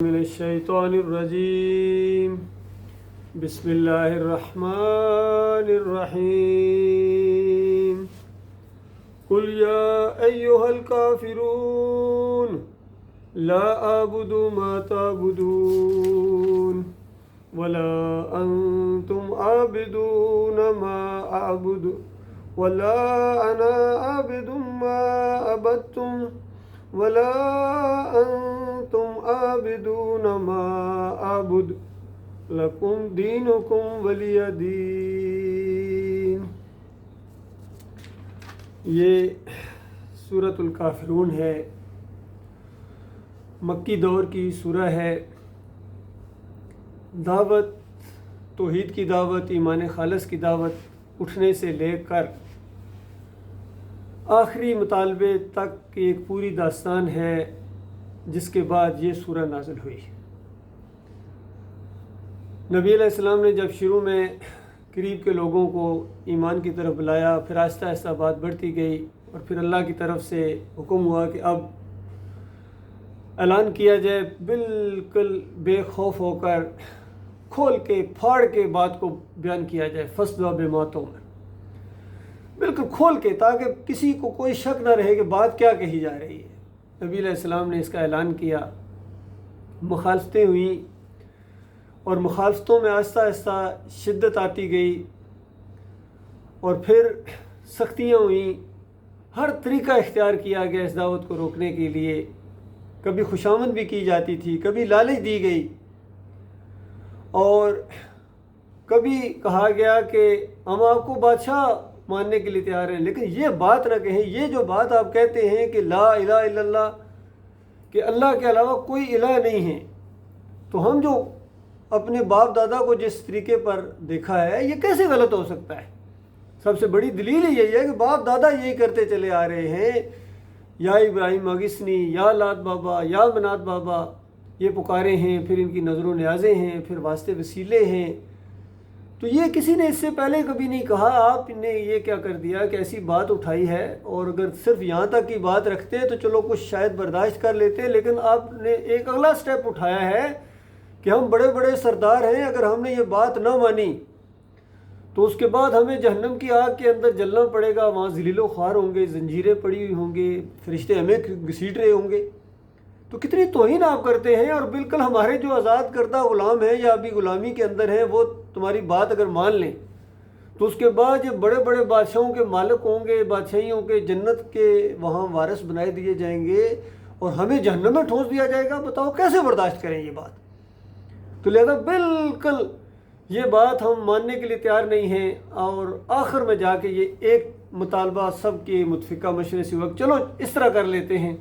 من الشیطان الرجیم بسم اللہ الرحمن الرحیم قل یا ایہا الکافرون لا اعبد ما تعبدون ولا انتم عابدون ما اعبد ولا انا عابد ما عبدتم ولا انتم عابدون ما اعبد لکم دینکم ولی دین۔ یہ سورۃ الکافرون ہے، مکی دور کی سورہ ہے۔ دعوت، توحید کی دعوت، ایمان خالص کی دعوت اٹھنے سے لے کر آخری مطالبے تک کی ایک پوری داستان ہے، جس کے بعد یہ سورہ نازل ہوئی۔ نبی علیہ السلام نے جب شروع میں قریب کے لوگوں کو ایمان کی طرف بلایا، پھر آہستہ آہستہ بات بڑھتی گئی، اور پھر اللہ کی طرف سے حکم ہوا کہ اب اعلان کیا جائے، بالکل بے خوف ہو کر کھول کے پھاڑ کے بات کو بیان کیا جائے، فَاصْدَعْ بِمَا تُؤْمَرُ، بالکل کھول کے، تاکہ کسی کو کوئی شک نہ رہے کہ بات کیا کہی جا رہی ہے۔ نبی علیہ السلام نے اس کا اعلان کیا، مخالفتیں ہوئیں، اور مخالفتوں میں آہستہ آہستہ شدت آتی گئی، اور پھر سختیاں ہوئیں۔ ہر طریقہ اختیار کیا گیا اس دعوت کو روکنے کے لیے، کبھی خوشامد بھی کی جاتی تھی، کبھی لالچ دی گئی، اور کبھی کہا گیا کہ ہم آپ کو بادشاہ ماننے کے لیے تیار ہیں، لیکن یہ بات نہ کہیں، یہ جو بات آپ کہتے ہیں کہ لا الہ الا اللہ، کہ اللہ کے علاوہ کوئی الہ نہیں ہے، تو ہم جو اپنے باپ دادا کو جس طریقے پر دیکھا ہے، یہ کیسے غلط ہو سکتا ہے؟ سب سے بڑی دلیل یہی ہے کہ باپ دادا یہی کرتے چلے آ رہے ہیں، یا ابراہیم اگسنی، یا لات بابا، یا منات بابا، یہ پکارے ہیں، پھر ان کی نظر و نیازیں ہیں، پھر واسطے وسیلے ہیں۔ تو یہ کسی نے اس سے پہلے کبھی نہیں کہا، آپ نے یہ کیا کر دیا کہ ایسی بات اٹھائی ہے، اور اگر صرف یہاں تک کی بات رکھتے تو چلو کچھ شاید برداشت کر لیتے، لیکن آپ نے ایک اگلا سٹیپ اٹھایا ہے کہ ہم بڑے بڑے سردار ہیں، اگر ہم نے یہ بات نہ مانی تو اس کے بعد ہمیں جہنم کی آگ کے اندر جلنا پڑے گا، وہاں ذلیل و خوار ہوں گے، زنجیریں پڑی ہوئی ہوں گے، فرشتے ہمیں گھسیٹ رہے ہوں گے۔ تو کتنی توہین آپ کرتے ہیں، اور بالکل ہمارے جو آزاد کردہ غلام ہیں یا ابھی غلامی کے اندر ہیں، وہ تمہاری بات اگر مان لیں تو اس کے بعد یہ بڑے بڑے بادشاہوں کے مالک ہوں گے، بادشاہیوں کے، جنت کے وہاں وارث بنائے دیے جائیں گے، اور ہمیں جہنم میں ٹھونس دیا جائے گا۔ بتاؤ کیسے برداشت کریں یہ بات؟ تو لہذا بالکل یہ بات ہم ماننے کے لیے تیار نہیں ہیں، اور آخر میں جا کے یہ ایک مطالبہ سب کے متفقہ مشورے سے وقت، چلو اس طرح کر لیتے ہیں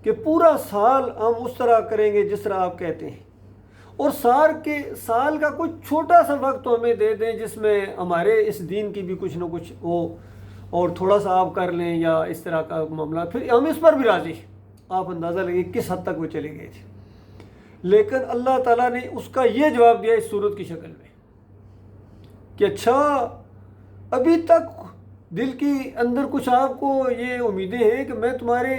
کہ پورا سال ہم اس طرح کریں گے جس طرح آپ کہتے ہیں، اور سال کا کچھ چھوٹا سا وقت تو ہمیں دے دیں جس میں ہمارے اس دین کی بھی کچھ نہ کچھ ہو، اور تھوڑا سا آپ کر لیں یا اس طرح کا معاملہ، پھر ہم اس پر بھی راضی ہیں۔ آپ اندازہ لگے کس حد تک وہ چلے گئے تھے، لیکن اللہ تعالیٰ نے اس کا یہ جواب دیا اس سورت کی شکل میں کہ اچھا، ابھی تک دل کی اندر کچھ آپ کو یہ امیدیں ہیں کہ میں تمہارے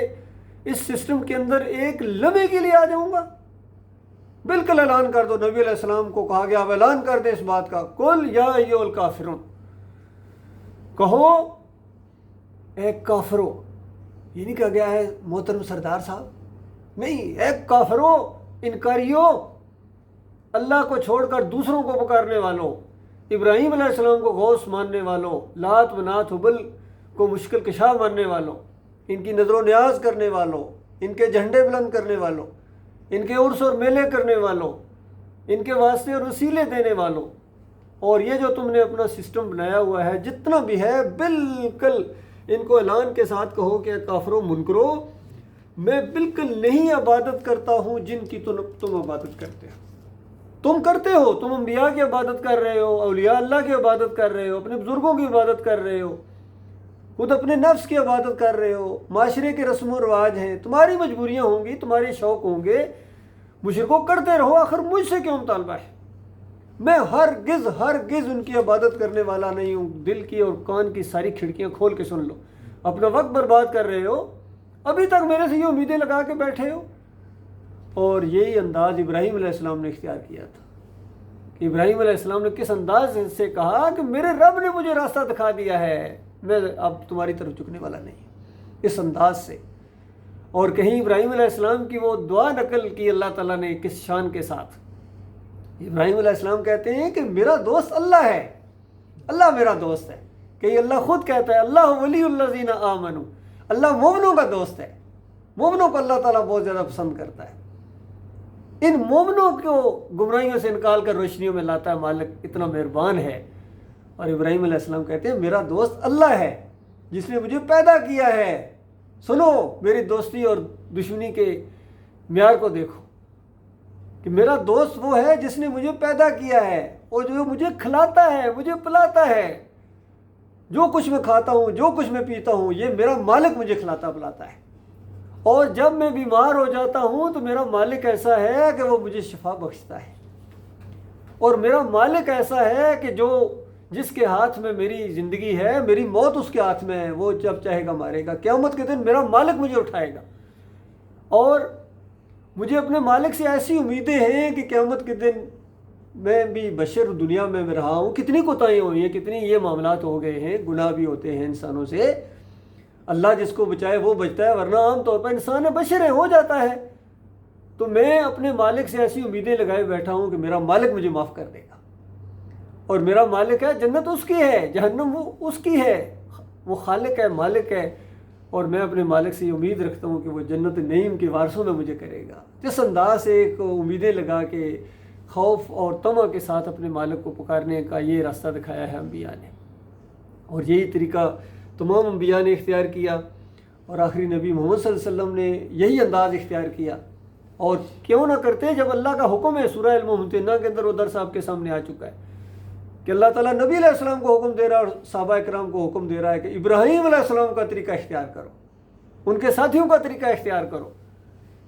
اس سسٹم کے اندر ایک لمحے کے لیے آ جاؤں گا؟ بالکل اعلان کر دو۔ نبی علیہ السلام کو کہا گیا، آپ اعلان کر دیں اس بات کا، قل یا ایھا الکافرون، کہو اے کافرو۔ یہ نہیں کہا گیا ہے محترم سردار صاحب، نہیں، اے کافرو، انکاریو، اللہ کو چھوڑ کر دوسروں کو پکارنے والوں، ابراہیم علیہ السلام کو غوث ماننے والوں، لات منات حبل کو مشکل کشا ماننے والوں، ان کی نظر و نیاز کرنے والوں، ان کے جھنڈے بلند کرنے والوں، ان کے عرس اور میلے کرنے والوں، ان کے واسطے اور وسیلے دینے والوں، اور یہ جو تم نے اپنا سسٹم بنایا ہوا ہے جتنا بھی ہے، بالکل ان کو اعلان کے ساتھ کہو کہ کافروں، منکرو، میں بالکل نہیں عبادت کرتا ہوں جن کی تم عبادت کرتے ہو۔ تم کرتے ہو، تم انبیاء کی عبادت کر رہے ہو، اولیاء اللہ کی عبادت کر رہے ہو، اپنے بزرگوں کی عبادت کر رہے ہو، خود اپنے نفس کی عبادت کر رہے ہو، معاشرے کے رسم و رواج ہیں، تمہاری مجبوریاں ہوں گی، تمہارے شوق ہوں گے، مشرکو کرتے رہو، آخر مجھ سے کیوں مطالبہ ہے؟ میں ہرگز ان کی عبادت کرنے والا نہیں ہوں۔ دل کی اور کان کی ساری کھڑکیاں کھول کے سن لو، اپنا وقت برباد کر رہے ہو، ابھی تک میرے سے یہ امیدیں لگا کے بیٹھے ہو، اور یہی انداز ابراہیم علیہ السلام نے اختیار کیا تھا کہ ابراہیم علیہ السلام نے کس انداز سے کہا کہ میرے رب نے مجھے راستہ دکھا دیا ہے، میں اب تمہاری طرف جھکنے والا نہیں، اس انداز سے۔ اور کہیں ابراہیم علیہ السلام کی وہ دعا نقل کی اللہ تعالیٰ نے کس شان کے ساتھ، ابراہیم علیہ السلام کہتے ہیں کہ میرا دوست اللہ ہے، اللہ میرا دوست ہے، کہ یہ اللہ خود کہتا ہے اللہ ولی الذین آمنوا، اللہ مومنوں کا دوست ہے، مومنوں کو اللہ تعالیٰ بہت زیادہ پسند کرتا ہے، ان مومنوں کو گمراہیوں سے نکال کر روشنیوں میں لاتا ہے، مالک اتنا مہربان ہے۔ اور ابراہیم علیہ السلام کہتے ہیں میرا دوست اللہ ہے جس نے مجھے پیدا کیا ہے۔ سنو میری دوستی اور دشمنی کے معیار کو دیکھو کہ میرا دوست وہ ہے جس نے مجھے پیدا کیا ہے اور جو مجھے کھلاتا ہے، مجھے پلاتا ہے، جو کچھ میں کھاتا ہوں، جو کچھ میں پیتا ہوں، یہ میرا مالک مجھے کھلاتا پلاتا ہے۔ اور جب میں بیمار ہو جاتا ہوں تو میرا مالک ایسا ہے کہ وہ مجھے شفا بخشتا ہے، اور میرا مالک ایسا ہے کہ جس کے ہاتھ میں میری زندگی ہے، میری موت اس کے ہاتھ میں ہے، وہ جب چاہے گا مارے گا، قیامت کے دن میرا مالک مجھے اٹھائے گا۔ اور مجھے اپنے مالک سے ایسی امیدیں ہیں کہ قیامت کے دن میں بھی بشر دنیا میں رہا ہوں، کتنی کوتاہیاں ہوئی ہیں، کتنی یہ معاملات ہو گئے ہیں، گناہ بھی ہوتے ہیں انسانوں سے، اللہ جس کو بچائے وہ بچتا ہے، ورنہ عام طور پر انسان بشر ہے، ہو جاتا ہے۔ تو میں اپنے مالک سے ایسی امیدیں لگائے بیٹھا ہوں کہ میرا مالک مجھے معاف کر دے گا، اور میرا مالک ہے، جنت اس کی ہے، جہنم وہ اس کی ہے، وہ خالق ہے، مالک ہے، اور میں اپنے مالک سے یہ امید رکھتا ہوں کہ وہ جنت نعیم کے وارثوں میں مجھے کرے گا۔ جس انداز سے ایک امیدیں لگا کے خوف اور طمع کے ساتھ اپنے مالک کو پکارنے کا یہ راستہ دکھایا ہے انبیاء نے، اور یہی طریقہ تمام انبیاء نے اختیار کیا، اور آخری نبی محمد صلی اللہ علیہ وسلم نے یہی انداز اختیار کیا۔ اور کیوں نہ کرتے جب اللہ کا حکم ہے، سورہ الممتحنہ کے اندر وہ درس آپ کے سامنے آ چکا ہے کہ اللہ تعالیٰ نبی علیہ السلام کو حکم دے رہا ہے اور صحابہ کرام کو حکم دے رہا ہے کہ ابراہیم علیہ السلام کا طریقہ اختیار کرو، ان کے ساتھیوں کا طریقہ اختیار کرو،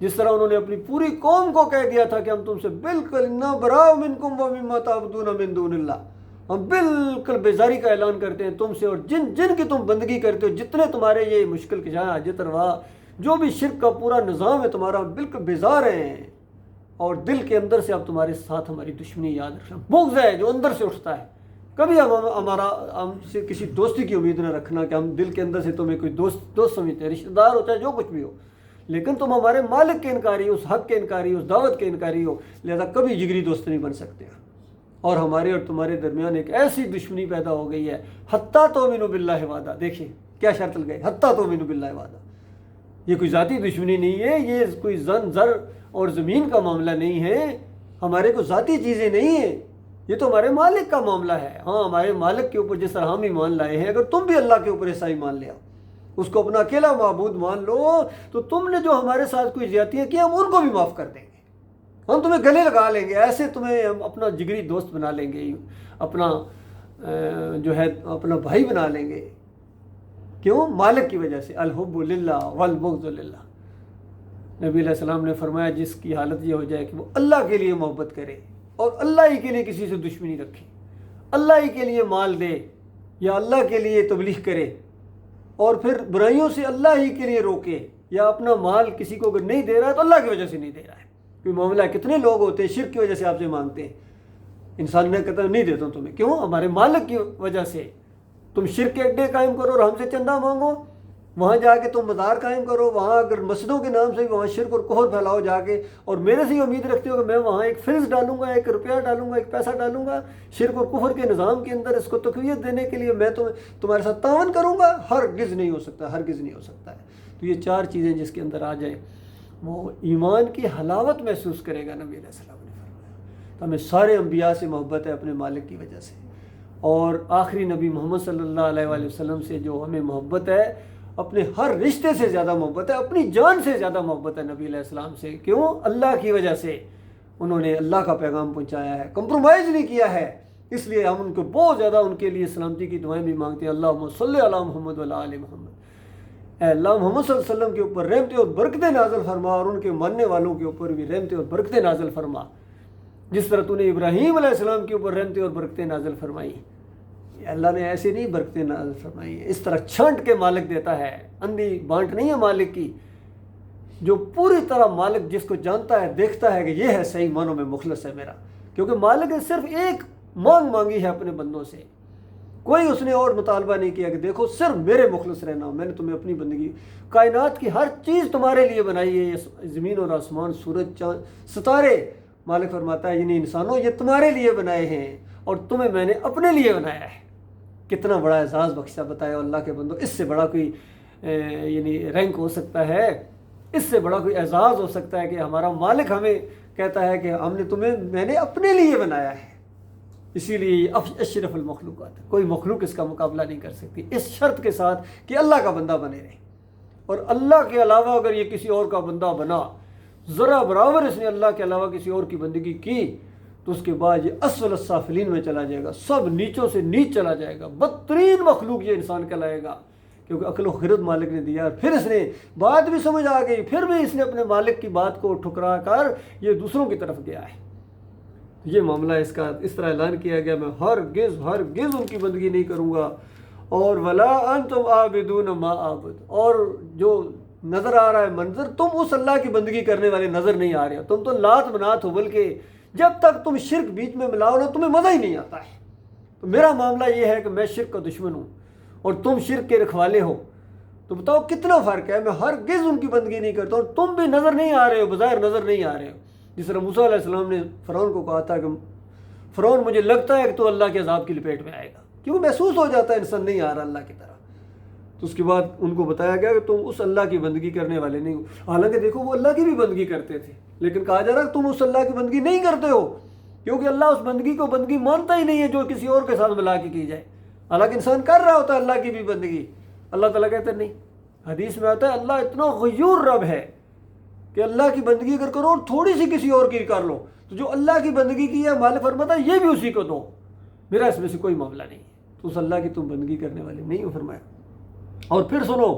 جس طرح انہوں نے اپنی پوری قوم کو کہہ دیا تھا کہ ہم تم سے بالکل انا براء منکم ومما تعبدون من دون اللہ، ہم بالکل بیزاری کا اعلان کرتے ہیں تم سے اور جن کی تم بندگی کرتے ہو، جتنے تمہارے یہ مشکل کشا حاجت روا جو بھی شرک کا پورا نظام ہے تمہارا، بالکل بیزار ہیں، اور دل کے اندر سے اب تمہارے ساتھ ہماری دشمنی یاد رکھنا، بغض ہے جو اندر سے اٹھتا ہے۔ کبھی ہم سے کسی دوستی کی امید نہ رکھنا کہ ہم دل کے اندر سے تمہیں کوئی دوست سمجھتے ہیں، رشتہ دار ہوتا ہے جو کچھ بھی ہو، لیکن تم ہمارے مالک کے انکاری ہو، اس حق کے انکاری ہو، اس دعوت کے انکاری ہو، لہذا کبھی جگری دوست نہیں بن سکتے۔ اور ہمارے اور تمہارے درمیان ایک ایسی دشمنی پیدا ہو گئی ہے، حتیٰ تؤمنوا باللہ وحدہ، دیکھیں کیا شرط لگائی، حتیٰ تؤمنوا باللہ وحدہ۔ یہ کوئی ذاتی دشمنی نہیں ہے، یہ کوئی زر اور زمین کا معاملہ نہیں ہے، ہمارے کو ذاتی چیزیں نہیں ہیں، یہ تو ہمارے مالک کا معاملہ ہے۔ ہاں ہمارے مالک کے اوپر جس طرح ہم ایمان لائے ہیں، اگر تم بھی اللہ کے اوپر ایسا ایمان لے آؤ، اس کو اپنا اکیلا معبود مان لو، تو تم نے جو ہمارے ساتھ کوئی زیادتیاں کی ہم ان کو بھی معاف کر دیں گے، ہم تمہیں گلے لگا لیں گے، ایسے تمہیں ہم اپنا جگری دوست بنا لیں گے، اپنا جو ہے اپنا بھائی بنا لیں گے۔ کیوں؟ مالک کی وجہ سے، الحب للہ والبغض للہ۔ نبی علیہ السلام نے فرمایا جس کی حالت یہ ہو جائے کہ وہ اللہ کے لیے محبت کرے اور اللہ ہی کے لیے کسی سے دشمنی رکھے، اللہ ہی کے لیے مال دے یا اللہ کے لیے تبلیغ کرے، اور پھر برائیوں سے اللہ ہی کے لیے روکے، یا اپنا مال کسی کو اگر نہیں دے رہا ہے تو اللہ کی وجہ سے نہیں دے رہا ہے۔ کوئی معاملہ ہے، کتنے لوگ ہوتے ہیں شرک کی وجہ سے آپ سے مانگتے ہیں، انسان نے کہتا ہے نہیں دیتا ہوں تمہیں، کیوں؟ ہمارے مالک کی وجہ سے۔ تم شرک کے اڈے قائم کرو اور ہم سے چندہ مانگو، وہاں جا کے تم مزار قائم کرو، وہاں اگر مسجدوں کے نام سے بھی وہاں شرک اور کفر پھیلاؤ جا کے، اور میرے سے یہ امید رکھتے ہو کہ میں وہاں ایک فلس ڈالوں گا، ایک روپیہ ڈالوں گا، ایک پیسہ ڈالوں گا شرک اور کفر کے نظام کے اندر، اس کو تقویت دینے کے لیے میں تمہارے ساتھ تعاون کروں گا، ہرگز نہیں ہو سکتا، ہرگز نہیں ہو سکتا ہے۔ تو یہ چار چیزیں جس کے اندر آ جائیں وہ ایمان کی حلاوت محسوس کرے گا۔ نبی علیہ السلام نے فرمایا تو ہمیں سارے انبیاء سے محبت ہے اپنے مالک کی وجہ سے، اور آخری نبی محمد صلی اللہ علیہ وآلہ وسلم سے جو ہمیں محبت ہے، اپنے ہر رشتے سے زیادہ محبت ہے، اپنی جان سے زیادہ محبت ہے نبی علیہ السلام سے۔ کیوں؟ اللہ کی وجہ سے انہوں نے اللہ کا پیغام پہنچایا ہے، کمپرومائز نہیں کیا ہے، اس لیے ہم ان کو بہت زیادہ ان کے لیے سلامتی کی دعائیں بھی مانگتے ہیں۔ اللہم صلی علی محمد وعلی آل محمد، اے اللہ محمد صلی اللہ علیہ وسلم کے اوپر رحمتیں اور برکتیں نازل فرما، اور ان کے ماننے والوں کے اوپر بھی رحمتیں اور برکتیں نازل فرما، جس طرح تو نے ابراہیم علیہ السلام کے اوپر رحمتیں اور برکتیں نازل فرمائی۔ اللہ نے ایسے نہیں برکتیں نازل فرمائی، اس طرح چھانٹ کے مالک دیتا ہے، اندھی بانٹ نہیں ہے مالک کی، جو پوری طرح مالک جس کو جانتا ہے، دیکھتا ہے کہ یہ ہے صحیح معنوں میں مخلص ہے میرا، کیونکہ مالک نے صرف ایک مانگ مانگی ہے اپنے بندوں سے، کوئی اس نے اور مطالبہ نہیں کیا کہ دیکھو صرف میرے مخلص رہنا، میں نے تمہیں اپنی بندگی، کائنات کی ہر چیز تمہارے لیے بنائی ہے، یہ زمین اور آسمان، سورج، چاند، ستارے، مالک فرماتا ہے یعنی انسانوں یہ تمہارے لیے بنائے ہیں اور تمہیں میں نے اپنے لیے بنایا ہے۔ کتنا بڑا اعزاز بخشا بتایا اللہ کے بندو، اس سے بڑا کوئی یعنی رینک ہو سکتا ہے، اس سے بڑا کوئی اعزاز ہو سکتا ہے کہ ہمارا مالک ہمیں کہتا ہے کہ ہم نے تمہیں، میں نے اپنے لیے بنایا ہے، اسی لیے یہ اشرف المخلوقات ہے، کوئی مخلوق اس کا مقابلہ نہیں کر سکتی، اس شرط کے ساتھ کہ اللہ کا بندہ بنے رہے، اور اللہ کے علاوہ اگر یہ کسی اور کا بندہ بنا، ذرا برابر اس نے اللہ کے علاوہ کسی اور کی بندگی کی، تو اس کے بعد یہ اسفل السافلین میں چلا جائے گا، سب نیچوں سے نیچ چلا جائے گا، بدترین مخلوق یہ انسان کہلائے گا، کیونکہ عقل و خرد مالک نے دیا، پھر اس نے بات بھی سمجھ آ گئی، پھر بھی اس نے اپنے مالک کی بات کو ٹھکرا کر یہ دوسروں کی طرف گیا ہے۔ یہ معاملہ اس کا اس طرح اعلان کیا گیا، میں ہرگز ان کی بندگی نہیں کروں گا، اور ولا انتم عابدون ما اعبد، اور جو نظر آ رہا ہے منظر، تم اس اللہ کی بندگی کرنے والے نظر نہیں آ رہے ہو، تم تو لات منات ہو، بلکہ جب تک تم شرک بیچ میں ملاؤ نا تمہیں مزہ ہی نہیں آتا ہے۔ تو میرا معاملہ یہ ہے کہ میں شرک کا دشمن ہوں اور تم شرک کے رکھوالے ہو، تو بتاؤ کتنا فرق ہے، میں ہرگز ان کی بندگی نہیں کرتا، اور تم بھی نظر نہیں آ رہے ہو، بظاہر نظر نہیں آ رہے ہو، جس طرح موسیٰ علیہ السلام نے فرعون کو کہا تھا کہ فرعون مجھے لگتا ہے کہ تو اللہ کے عذاب کی لپیٹ میں آئے گا، کیوں محسوس ہو جاتا ہے انسان نہیں آ رہا اللہ کی طرح۔ تو اس کے بعد ان کو بتایا گیا کہ تم اس اللہ کی بندگی کرنے والے نہیں ہو، حالانکہ دیکھو وہ اللہ کی بھی بندگی کرتے تھے، لیکن کہا جا رہا ہے تم اس اللہ کی بندگی نہیں کرتے ہو، کیونکہ اللہ اس بندگی کو بندگی مانتا ہی نہیں ہے جو کسی اور کے ساتھ ملا کے کی جائے، حالانکہ انسان کر رہا ہوتا ہے اللہ کی بھی بندگی۔ اللہ تعالیٰ کہتے ہیں نہیں، حدیث میں آتا ہے اللہ اتنا غیور رب ہے کہ اللہ کی بندگی اگر کرو اور تھوڑی سی کسی اور کی کر لو، تو جو اللہ کی بندگی کی ہے مالک فرماتا ہے یہ بھی اسی کو دو، میرا اس میں سے کوئی معاملہ نہیں ہے، تو اس اللہ کی تم بندگی کرنے والے نہیں ہو فرمایا۔ اور پھر سنو،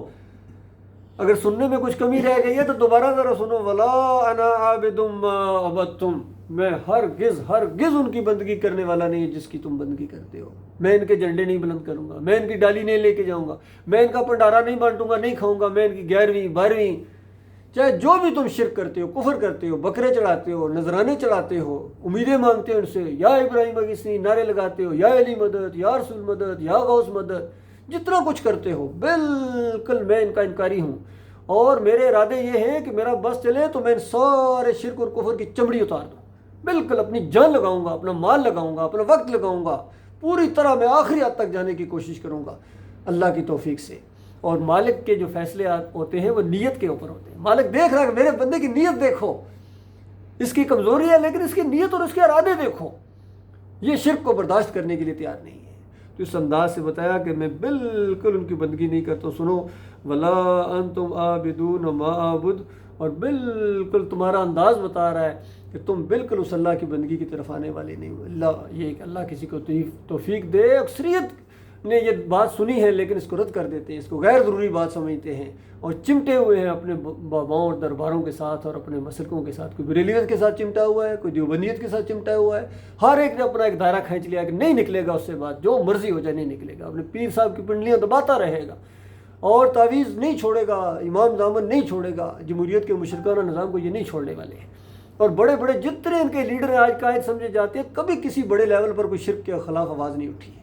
اگر سننے میں کچھ کمی رہ گئی ہے تو دوبارہ ذرا سنو، ولا انا عابد ما عبدتم، میں ہرگز ان کی بندگی کرنے والا نہیں ہے جس کی تم بندگی کرتے ہو، میں ان کے جھنڈے نہیں بلند کروں گا، میں ان کی ڈالی نہیں لے کے جاؤں گا، میں ان کا پنڈارا نہیں بانٹوں گا، نہیں کھاؤں گا، میں ان کی 11ویں 12ویں، چاہے جو بھی تم شرک کرتے ہو، کفر کرتے ہو، بکرے چڑھاتے ہو، نذرانے چڑھاتے ہو، امیدیں مانگتے ہو ان سے، یا ابراہیم اگیسی نعرے لگاتے ہو، یا علی مدد، یا رسول مدد، یا غوث مدد، جتنا کچھ کرتے ہو بالکل میں ان کا انکاری ہوں، اور میرے ارادے یہ ہیں کہ میرا بس چلے تو میں ان سارے شرک اور کفر کی چمڑی اتار دوں، بالکل اپنی جان لگاؤں گا، اپنا مال لگاؤں گا، اپنا وقت لگاؤں گا، پوری طرح میں آخری حد تک جانے کی کوشش کروں گا اللہ کی توفیق سے۔ اور مالک کے جو فیصلے ہوتے ہیں وہ نیت کے اوپر ہوتے ہیں، مالک دیکھ رہا ہے کہ میرے بندے کی نیت دیکھو، اس کی کمزوری ہے لیکن اس کی نیت اور اس کے ارادے دیکھو، یہ شرک کو برداشت کرنے کے لیے تیار نہیں ہے۔ تو اس انداز سے بتایا کہ میں بالکل ان کی بندگی نہیں کرتا ہوں۔ سنو، ولا انتم عابدون ما اعبد، اور بالکل تمہارا انداز بتا رہا ہے کہ تم بالکل اس اللہ کی بندگی کی طرف آنے والے نہیں ہو۔ اللہ یہ کہ اللہ کسی کو توفیق دے۔ اکثریت نے یہ بات سنی ہے لیکن اس کو رد کر دیتے ہیں، اس کو غیر ضروری بات سمجھتے ہیں اور چمٹے ہوئے ہیں اپنے باباؤں اور درباروں کے ساتھ اور اپنے مسلکوں کے ساتھ، کوئی بریلیت کے ساتھ چمٹا ہوا ہے، کوئی دیوبندیت کے ساتھ چمٹا ہوا ہے، ہر ایک نے اپنا ایک دائرہ کھینچ لیا کہ نہیں نکلے گا اس سے بات، جو مرضی ہو جائے نہیں نکلے گا، اپنے پیر صاحب کی پنڈلیاں دباتا رہے گا اور تعویذ نہیں چھوڑے گا، امام دامن نہیں چھوڑے گا، جمہوریت کے مشرکانہ نظام کو یہ نہیں چھوڑنے والے ہیں۔ اور بڑے بڑے جتنے ان کے لیڈر آج قائد سمجھے جاتے ہیں، کبھی کسی بڑے لیول پر کوئی شرک کے خلاف آواز نہیں اٹھی ہے،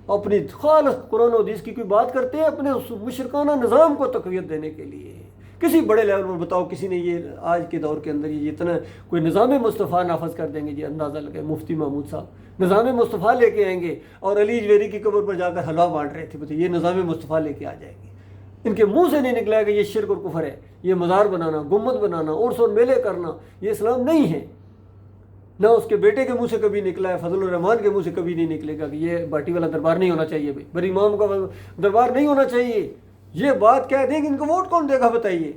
اپنی خالص قرآن و حدیث کی کوئی بات کرتے ہیں اپنے مشرکانہ نظام کو تقویت دینے کے لیے۔ کسی بڑے لیول پر بتاؤ کسی نے یہ آج کے دور کے اندر یہ اتنا کوئی نظام مصطفیٰ نافذ کر دیں گے، جی اندازہ لگے مفتی محمود صاحب نظام مصطفیٰ لے کے آئیں گے اور علی جویری کی قبر پر جا کر حلوہ بانٹ رہے تھے، بتائیے یہ نظام مصطفیٰ لے کے آ جائیں گے، ان کے منہ سے نہیں نکلا ہے کہ یہ شرک اور کفر ہے، یہ مزار بنانا، گنبد بنانا، عرس اور میلے کرنا یہ اسلام نہیں ہے۔ نہ اس کے بیٹے کے منہ سے کبھی نکلا ہے، فضل الرحمان کے منہ سے کبھی نہیں نکلے گا کہ یہ باٹی والا دربار نہیں ہونا چاہیے، بڑی امام کا دربار نہیں ہونا چاہیے۔ یہ بات کہہ دیں کہ ان کو ووٹ کون دے گا بتائیے؟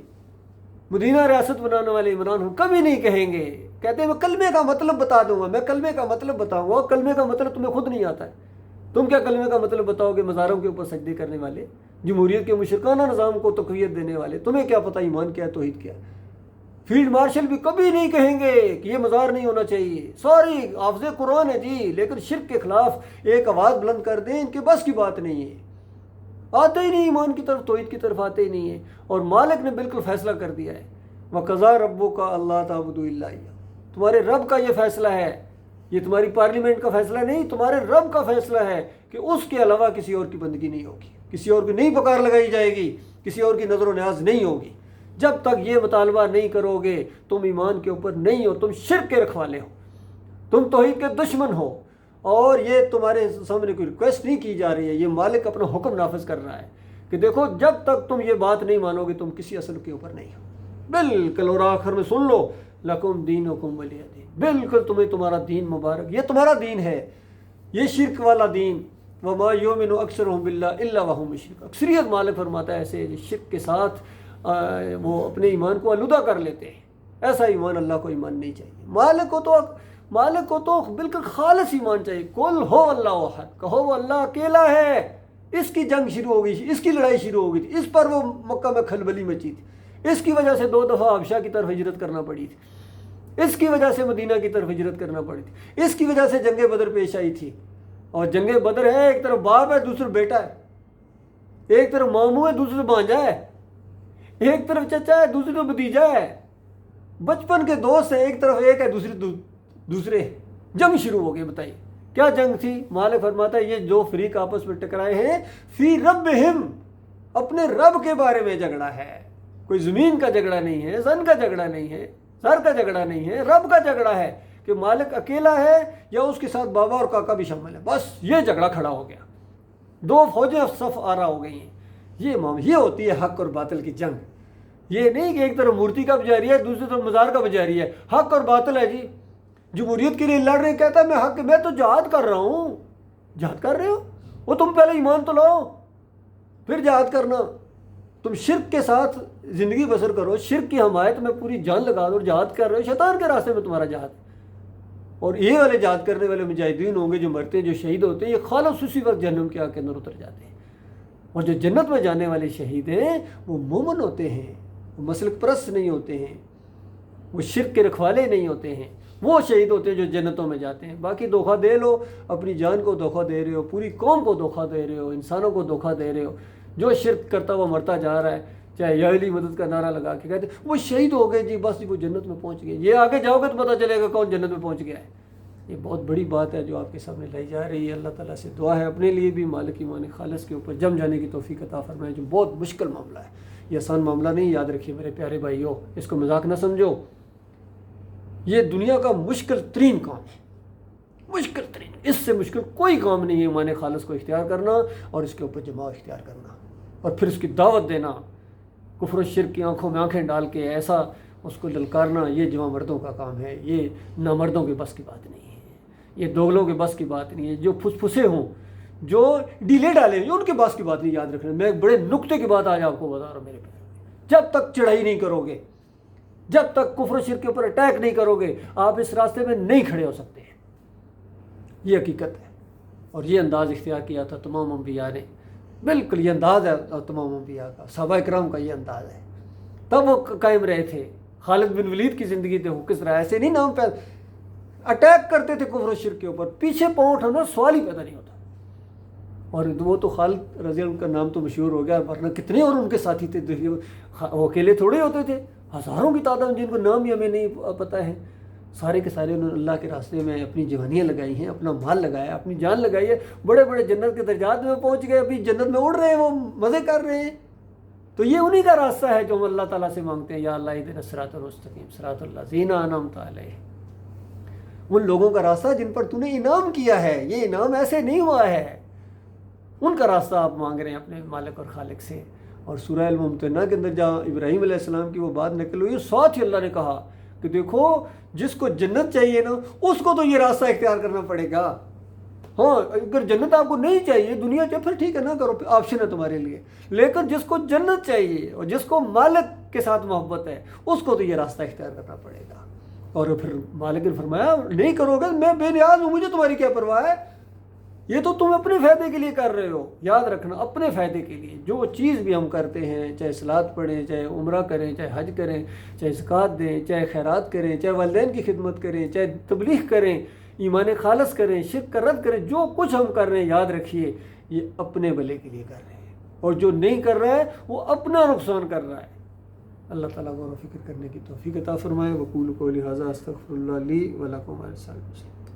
مدینہ ریاست بنانے والے عمران ہوں کبھی نہیں کہیں گے، کہتے ہیں میں کلمے کا مطلب بتا دوں گا، میں کلمے کا مطلب بتاؤں گا، کلمے کا مطلب تمہیں خود نہیں آتا ہے، تم کیا کلمے کا مطلب بتاؤ گے؟ مزاروں کے اوپر سجدے کرنے والے، جمہوریت کے مشرکانہ نظام کو تقویت دینے والے، تمہیں کیا پتہ ایمان کیا ہے، توحید کیا ہے؟ فیلڈ مارشل بھی کبھی نہیں کہیں گے کہ یہ مزار نہیں ہونا چاہیے، سوری حافظ قرآن ہے جی، لیکن شرک کے خلاف ایک آواز بلند کر دیں ان کے بس کی بات نہیں ہے، آتے ہی نہیں ایمان کی طرف، توحید کی طرف آتے ہی نہیں ہے۔ اور مالک نے بالکل فیصلہ کر دیا ہے وَقَضَىٰ رَبُّكَ أَلَّا تَعْبُدُوا إِلَّا إِيَّاهُ، تمہارے رب کا یہ فیصلہ ہے، یہ تمہاری پارلیمنٹ کا فیصلہ نہیں، تمہارے رب کا فیصلہ ہے کہ اس کے علاوہ کسی اور کی بندگی نہیں ہوگی، کسی اور کی نہیں پکار لگائی جائے گی، کسی اور کی نظر و نیاز نہیں ہوگی۔ جب تک یہ مطالبہ نہیں کرو گے تم ایمان کے اوپر نہیں ہو، تم شرک کے رکھوالے ہو، تم توحید کے دشمن ہو، اور یہ تمہارے سامنے کوئی ریکویسٹ نہیں کی جا رہی ہے، یہ مالک اپنا حکم نافذ کر رہا ہے کہ دیکھو جب تک تم یہ بات نہیں مانو گے تم کسی اصل کے اوپر نہیں ہو بالکل۔ اور آخر میں سن لو، لکم دینکم ولی دین، بالکل تمہیں تمہارا دین مبارک، یہ تمہارا دین ہے، یہ شرک والا دین۔ وما یؤمن اکثرهم باللہ الا وهم مشرکون، اکثریت مالک فرماتا ہے ایسے جو شرک کے ساتھ وہ اپنے ایمان کو آلودہ کر لیتے ہیں، ایسا ایمان اللہ کو ایمان نہیں چاہیے۔ مالک کو تو بالکل خالص ایمان چاہیے۔ قل ہو اللہ احد، کہو وہ اللہ اکیلا ہے۔ اس کی جنگ شروع ہو گئی، اس کی لڑائی شروع ہو گئی تھی، اس پر وہ مکہ میں کھلبلی مچی تھی، اس کی وجہ سے 2 دفعہ حبشہ کی طرف ہجرت کرنا پڑی تھی، اس کی وجہ سے مدینہ کی طرف ہجرت کرنا پڑی تھی، اس کی وجہ سے جنگ بدر پیش آئی تھی۔ اور جنگ بدر ہے، ایک طرف باپ ہے دوسرا بیٹا ہے، ایک طرف ماموں ہے دوسرے بھانجا ہے، ایک طرف چچا ہے دوسری طرف بھتیجا ہے، بچپن کے دوست ہیں، ایک طرف ایک ہے دوسرے جنگ شروع ہو گئی۔ بتائیے کیا جنگ تھی؟ مالک فرماتا ہے یہ جو فریق آپس میں ٹکرائے ہیں فی ربہم، اپنے رب کے بارے میں جھگڑا ہے، کوئی زمین کا جھگڑا نہیں ہے، زن کا جھگڑا نہیں ہے، سر کا جھگڑا نہیں ہے، رب کا جھگڑا ہے کہ مالک اکیلا ہے یا اس کے ساتھ بابا اور کاکا بھی شامل ہے، بس یہ جھگڑا کھڑا ہو گیا، 2 فوجیں صف آرا ہو گئی ہیں۔ یہ ہوتی ہے حق اور باطل کی جنگ، یہ نہیں کہ ایک طرف مورتی کا پجاری ہے دوسری طرف مزار کا پجاری ہے، حق اور باطل ہے جی۔ جمہوریت کے لیے لڑ رہے، کہتا ہے میں تو جہاد کر رہا ہوں۔ جہاد کر رہے ہو؟ وہ تم پہلے ایمان تو لو پھر جہاد کرنا۔ تم شرک کے ساتھ زندگی بسر کرو، شرک کی حمایت میں پوری جان لگا دو اور جہاد کر رہے ہو، شیطان کے راستے میں تمہارا جہاد۔ اور یہ والے جہاد کرنے والے مجاہدین ہوں گے جو مرتے ہیں، جو شہید ہوتے ہیں، یہ خالص اسی وقت جہنم کے آگ کے اندر اتر جاتے ہیں۔ اور جو جنت میں جانے والے شہید ہیں وہ مومن ہوتے ہیں، وہ مسلک پرست نہیں ہوتے ہیں، وہ شرک کے رکھوالے نہیں ہوتے ہیں، وہ شہید ہوتے ہیں جو جنتوں میں جاتے ہیں۔ باقی دھوکہ دے لو، اپنی جان کو دھوکہ دے رہے ہو، پوری قوم کو دھوکہ دے رہے ہو، انسانوں کو دھوکہ دے رہے ہو۔ جو شرک کرتا وہ مرتا جا رہا ہے، چاہے یا علی مدد کا نعرہ لگا کے کہتے وہ شہید ہو گئے جی، بس وہ جنت میں پہنچ گئے۔ یہ آگے جاؤ گے تو پتہ چلے گا کون جنت میں پہنچ گیا ہے۔ یہ بہت بڑی بات ہے جو آپ کے سامنے لائی جا رہی ہے۔ اللہ تعالیٰ سے دعا ہے اپنے لیے بھی مالک ایمان خالص کے اوپر جم جانے کی توفیق عطا فرمائے، جو بہت مشکل معاملہ ہے، یہ آسان معاملہ نہیں، یاد رکھیے میرے پیارے بھائیو، اس کو مذاق نہ سمجھو۔ یہ دنیا کا مشکل ترین کام ہے، مشکل ترین، اس سے مشکل کوئی کام نہیں ہے ایمان خالص کو اختیار کرنا اور اس کے اوپر جماع اختیار کرنا اور پھر اس کی دعوت دینا، کفر و شرک کی آنکھوں میں آنکھیں ڈال کے ایسا اس کو للکارنا۔ یہ جوان مردوں کا کام ہے، یہ نامردوں کے بس کی بات نہیں ہے، یہ دوگلوں کے بس کی بات نہیں ہے، جو پھسے ہوں، جو ڈیلے ڈالے ہیں، ان کے بس کی بات نہیں۔ یاد رکھنا، میں ایک بڑے نقطے کی بات آج آپ کو بتا رہا ہوں میرے پیارے، جب تک چڑھائی نہیں کرو گے، جب تک کفر و شرک کے اوپر اٹیک نہیں کرو گے، آپ اس راستے میں نہیں کھڑے ہو سکتے ہیں۔ یہ حقیقت ہے، اور یہ انداز اختیار کیا تھا تمام انبیاء نے، بالکل یہ انداز ہے تمام انبیاء کا، صحابہ اکرام کا یہ انداز ہے، تب وہ قائم رہے تھے۔ خالد بن ولید کی زندگی تھے، وہ کس طرح ایسے نہیں نام پہ اٹیک کرتے تھے کفر و شرک کے اوپر، پیچھے پاؤں اٹھانا سوال ہی پیدا نہیں ہوتا۔ اور وہ تو خالد رضی اللہ عنہ کا نام تو مشہور ہو گیا، ورنہ کتنے اور ان کے ساتھی تھے، وہ اکیلے تھوڑے ہوتے تھے، ہزاروں کی تعداد جن کو نام ہی ہمیں نہیں پتہ ہے، سارے کے سارے انہوں نے اللہ کے راستے میں اپنی جوانیاں لگائی ہیں، اپنا مال لگایا، اپنی جان لگائی ہے، بڑے بڑے جنت کے درجات میں پہنچ گئے، ابھی جنت میں اڑ رہے ہیں، وہ مزے کر رہے ہیں۔ تو یہ انہی کا راستہ ہے جو ہم اللہ تعالیٰ سے مانگتے ہیں، یا اللہ اہدنا الصراط المستقیم صراط الذین انعمت علیہم، ان لوگوں کا راستہ جن پر تو نے انعام کیا ہے، یہ انعام ایسے نہیں ہوا ہے، ان کا راستہ آپ مانگ رہے ہیں اپنے مالک اور خالق سے۔ اور سورہ الممتحنہ کے اندر جہاں ابراہیم علیہ السلام کی وہ بات نقل ہوئی، ساتھ ہی اللہ نے کہا کہ دیکھو جس کو جنت چاہیے نا اس کو تو یہ راستہ اختیار کرنا پڑے گا۔ ہاں اگر جنت آپ کو نہیں چاہیے، دنیا چاہیے، پھر ٹھیک ہے نہ کرو، آپشن ہے تمہارے لیے، لیکن جس کو جنت چاہیے اور جس کو مالک کے ساتھ محبت ہے اس کو تو یہ راستہ اختیار کرنا پڑے گا۔ اور پھر مالک نے فرمایا نہیں کرو گے میں بے نیاز ہوں، مجھے تمہاری کیا پرواہ ہے، یہ تو تم اپنے فائدے کے لیے کر رہے ہو۔ یاد رکھنا اپنے فائدے کے لیے جو چیز بھی ہم کرتے ہیں، چاہے صلات پڑھیں، چاہے عمرہ کریں، چاہے حج کریں، چاہے زکوٰۃ دیں، چاہے خیرات کریں، چاہے والدین کی خدمت کریں، چاہے تبلیغ کریں، ایمان خالص کریں، شرک کا رد کریں، جو کچھ ہم کر رہے ہیں یاد رکھیے یہ اپنے بھلے کے لیے کر رہے ہیں، اور جو نہیں کر رہا ہے وہ اپنا نقصان کر رہا ہے۔ اللہ تعالیٰ غور و فکر کرنے کی توفیق عطا فرمائے۔ وقول قولی ھذا استغفر اللہ لی ولکم ولسائر المسلمین۔